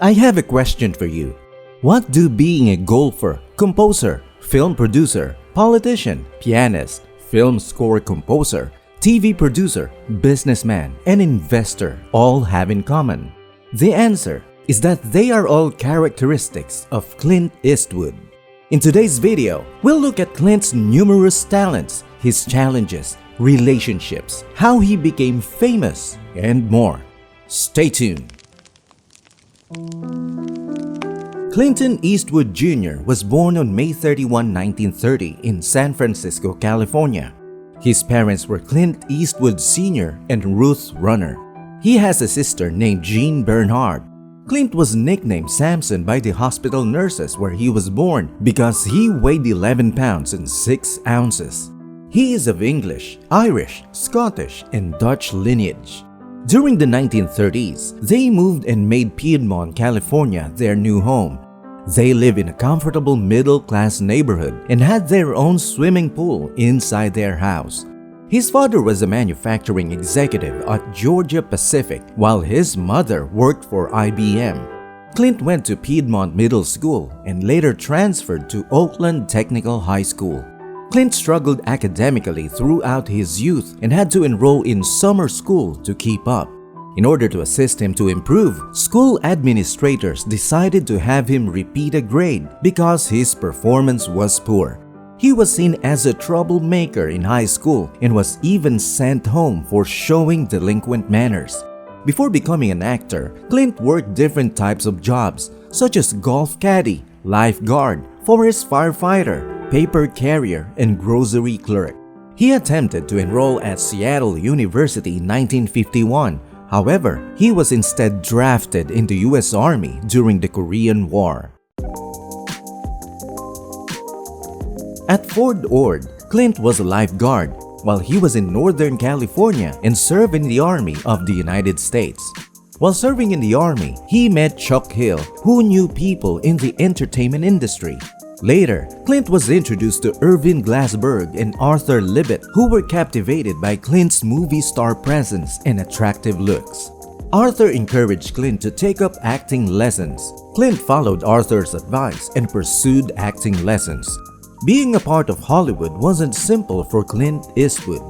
I have a question for you. What do being a golfer, composer, film producer, politician, pianist, film score composer, TV producer, businessman, and investor all have in common? The answer is that they are all characteristics of Clint Eastwood. In today's video, we'll look at Clint's numerous talents, his challenges, relationships, how he became famous, and more. Stay tuned. Clinton Eastwood Jr. was born on May 31, 1930 in San Francisco, California. His parents were Clint Eastwood Sr. and Ruth Runner. He has a sister named Jean Bernhard. Clint was nicknamed Samson by the hospital nurses where he was born because he weighed 11 pounds and 6 ounces. He is of English, Irish, Scottish, and Dutch lineage. During the 1930s, they moved and made Piedmont, California their new home. They live in a comfortable middle-class neighborhood and had their own swimming pool inside their house. His father was a manufacturing executive at Georgia Pacific, while his mother worked for IBM. Clint went to Piedmont Middle School and later transferred to Oakland Technical High School. Clint struggled academically throughout his youth and had to enroll in summer school to keep up. In order to assist him to improve, school administrators decided to have him repeat a grade because his performance was poor. He was seen as a troublemaker in high school and was even sent home for showing delinquent manners. Before becoming an actor, Clint worked different types of jobs such as golf caddy, lifeguard, forest firefighter, paper carrier, and grocery clerk. He attempted to enroll at Seattle University in 1951. However, he was instead drafted in the U.S. Army during the Korean War. At Fort Ord, Clint was a lifeguard while he was in Northern California and served in the Army of the United States. While serving in the Army, he met Chuck Hill, who knew people in the entertainment industry. Later, Clint was introduced to Irving Glassberg and Arthur Libet, who were captivated by Clint's movie star presence and attractive looks. Arthur encouraged Clint to take up acting lessons. Clint followed Arthur's advice and pursued acting lessons. Being a part of Hollywood wasn't simple for Clint Eastwood.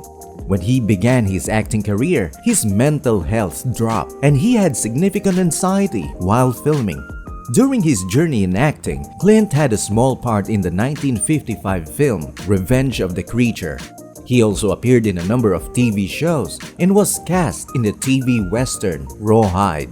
When he began his acting career, his mental health dropped and he had significant anxiety while filming. During his journey in acting, Clint had a small part in the 1955 film Revenge of the Creature. He also appeared in a number of TV shows and was cast in the TV western Rawhide.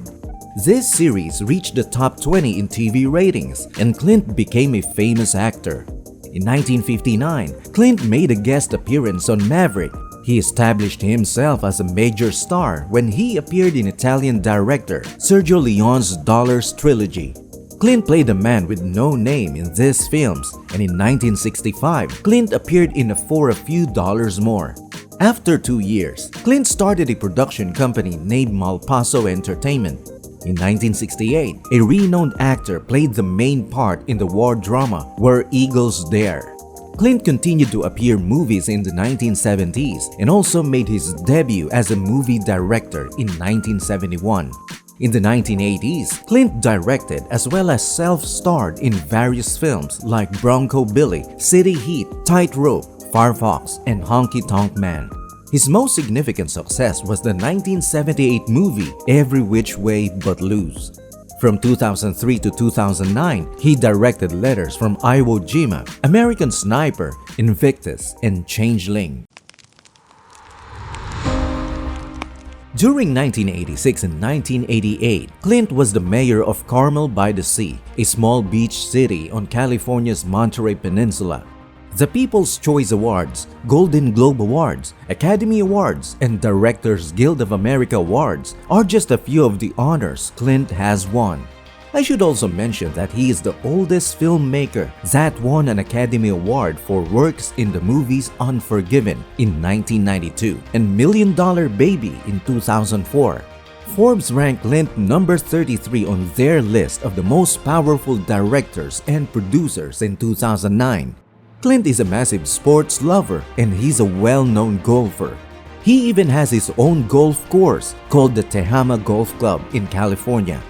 This series reached the top 20 in TV ratings and Clint became a famous actor. In 1959, Clint made a guest appearance on Maverick. He established himself as a major star when he appeared in Italian director Sergio Leone's Dollars trilogy. Clint played a man with no name in these films, and in 1965, Clint appeared in For a Few Dollars More. After 2 years, Clint started a production company named Malpaso Entertainment. In 1968, a renowned actor played the main part in the war drama Where Eagles Dare. Clint continued to appear in movies in the 1970s and also made his debut as a movie director in 1971. In the 1980s, Clint directed as well as self-starred in various films like Bronco Billy, City Heat, Tightrope, Firefox, and Honky Tonk Man. His most significant success was the 1978 movie Every Which Way But Loose. From 2003 to 2009, he directed letters from Iwo Jima, American Sniper, Invictus, and Changeling. During 1986 and 1988, Clint was the mayor of Carmel by the Sea, a small beach city on California's Monterey Peninsula. The People's Choice Awards, Golden Globe Awards, Academy Awards, and Directors Guild of America Awards are just a few of the honors Clint has won. I should also mention that he is the oldest filmmaker that won an Academy Award for works in the movies Unforgiven in 1992 and Million Dollar Baby in 2004. Forbes ranked Clint number 33 on their list of the most powerful directors and producers in 2009. Clint is a massive sports lover and he's a well-known golfer. He even has his own golf course called the Tehama Golf Club in California.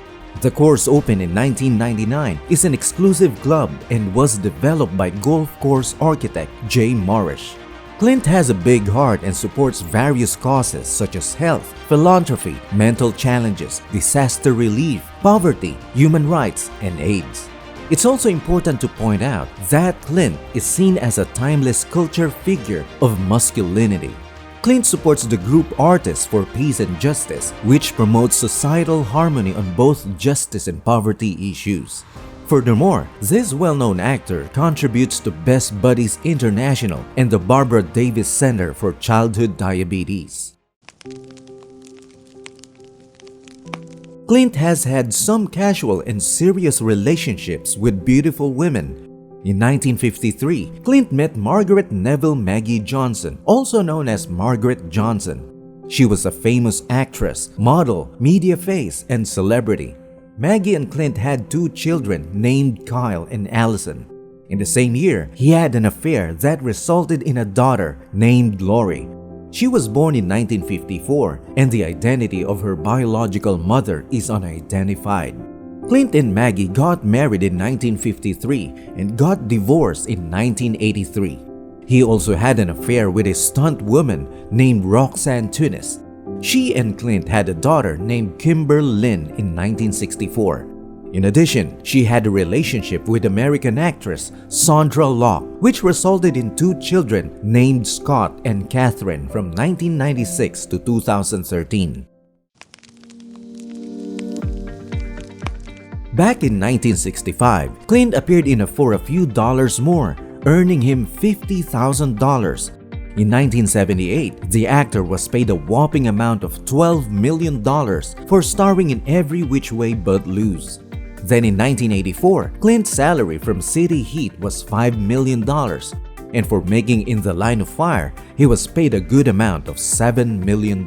The course opened in 1999 is an exclusive club and was developed by golf course architect Jay Morrish. Clint has a big heart and supports various causes such as health, philanthropy, mental challenges, disaster relief, poverty, human rights, and AIDS. It's also important to point out that Clint is seen as a timeless culture figure of masculinity. Clint supports the group Artists for Peace and Justice, which promotes societal harmony on both justice and poverty issues. Furthermore, this well-known actor contributes to Best Buddies International and the Barbara Davis Center for Childhood Diabetes. Clint has had some casual and serious relationships with beautiful women. In 1953, Clint met Margaret Neville Maggie Johnson, also known as Margaret Johnson. She was a famous actress, model, media face, and celebrity. Maggie and Clint had 2 children named Kyle and Allison. In the same year, he had an affair that resulted in a daughter named Lori. She was born in 1954, and the identity of her biological mother is unidentified. Clint and Maggie got married in 1953 and got divorced in 1983. He also had an affair with a stunt woman named Roxanne Tunis. She and Clint had a daughter named Kimber Lynn in 1964. In addition, she had a relationship with American actress Sandra Locke, which resulted in 2 children named Scott and Catherine from 1996 to 2013. Back in 1965, Clint appeared in For a Few Dollars More, earning him $50,000. In 1978, the actor was paid a whopping amount of $12 million for starring in Every Which Way But Loose. Then in 1984, Clint's salary from City Heat was $5 million, and for making In the Line of Fire, he was paid a good amount of $7 million.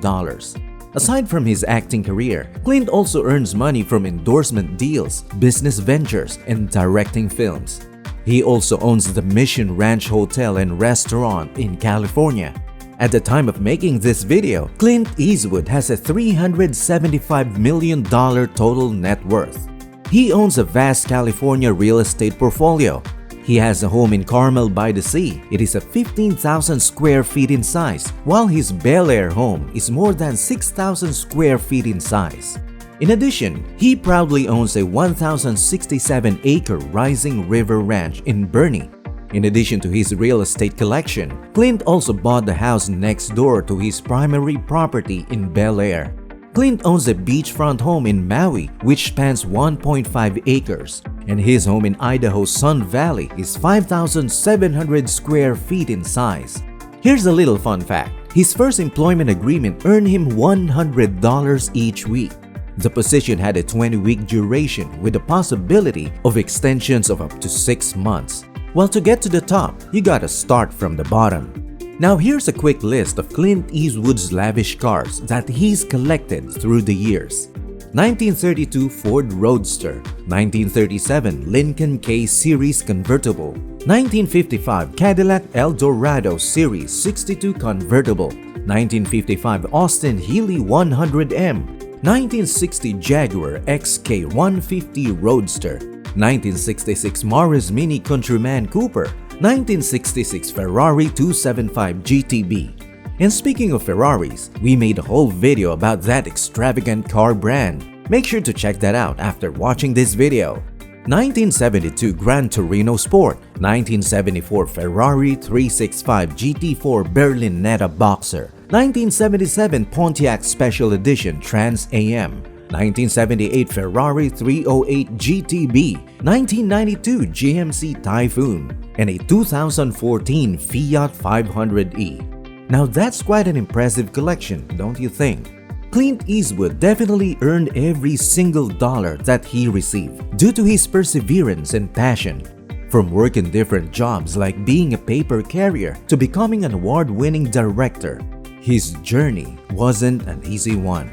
Aside from his acting career, Clint also earns money from endorsement deals, business ventures, and directing films. He also owns the Mission Ranch Hotel and Restaurant in California. At the time of making this video, Clint Eastwood has a $375 million total net worth. He owns a vast California real estate portfolio. He has a home in Carmel by the Sea. It is a 15,000 square feet in size, while his Bel Air home is more than 6,000 square feet in size. In addition, he proudly owns a 1,067-acre Rising River Ranch in Bernie. In addition to his real estate collection, Clint also bought the house next door to his primary property in Bel Air. Clint owns a beachfront home in Maui which spans 1.5 acres, and his home in Idaho's Sun Valley is 5,700 square feet in size. Here's a little fun fact. His first employment agreement earned him $100 each week. The position had a 20-week duration with the possibility of extensions of up to 6 months. Well, to get to the top, you gotta start from the bottom. Now here's a quick list of Clint Eastwood's lavish cars that he's collected through the years. 1932 Ford Roadster, 1937 Lincoln K Series Convertible, 1955 Cadillac Eldorado Series 62 Convertible, 1955 Austin Healey 100M, 1960 Jaguar XK150 Roadster, 1966 Morris Mini Countryman Cooper, 1966 Ferrari 275 GTB. And speaking of Ferraris, we made a whole video about that extravagant car brand. Make sure to check that out after watching this video. 1972 Gran Torino Sport, 1974 Ferrari 365 GT4 Berlinetta Boxer, 1977 Pontiac Special Edition Trans Am, 1978 Ferrari 308 GTB, 1992 GMC Typhoon, and a 2014 Fiat 500e. Now that's quite an impressive collection, don't you think? Clint Eastwood definitely earned every single dollar that he received due to his perseverance and passion. From working different jobs like being a paper carrier to becoming an award-winning director, his journey wasn't an easy one.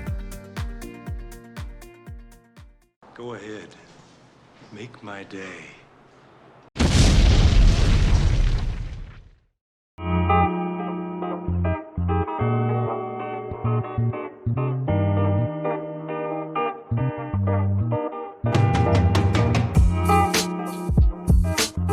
Go ahead. Make my day.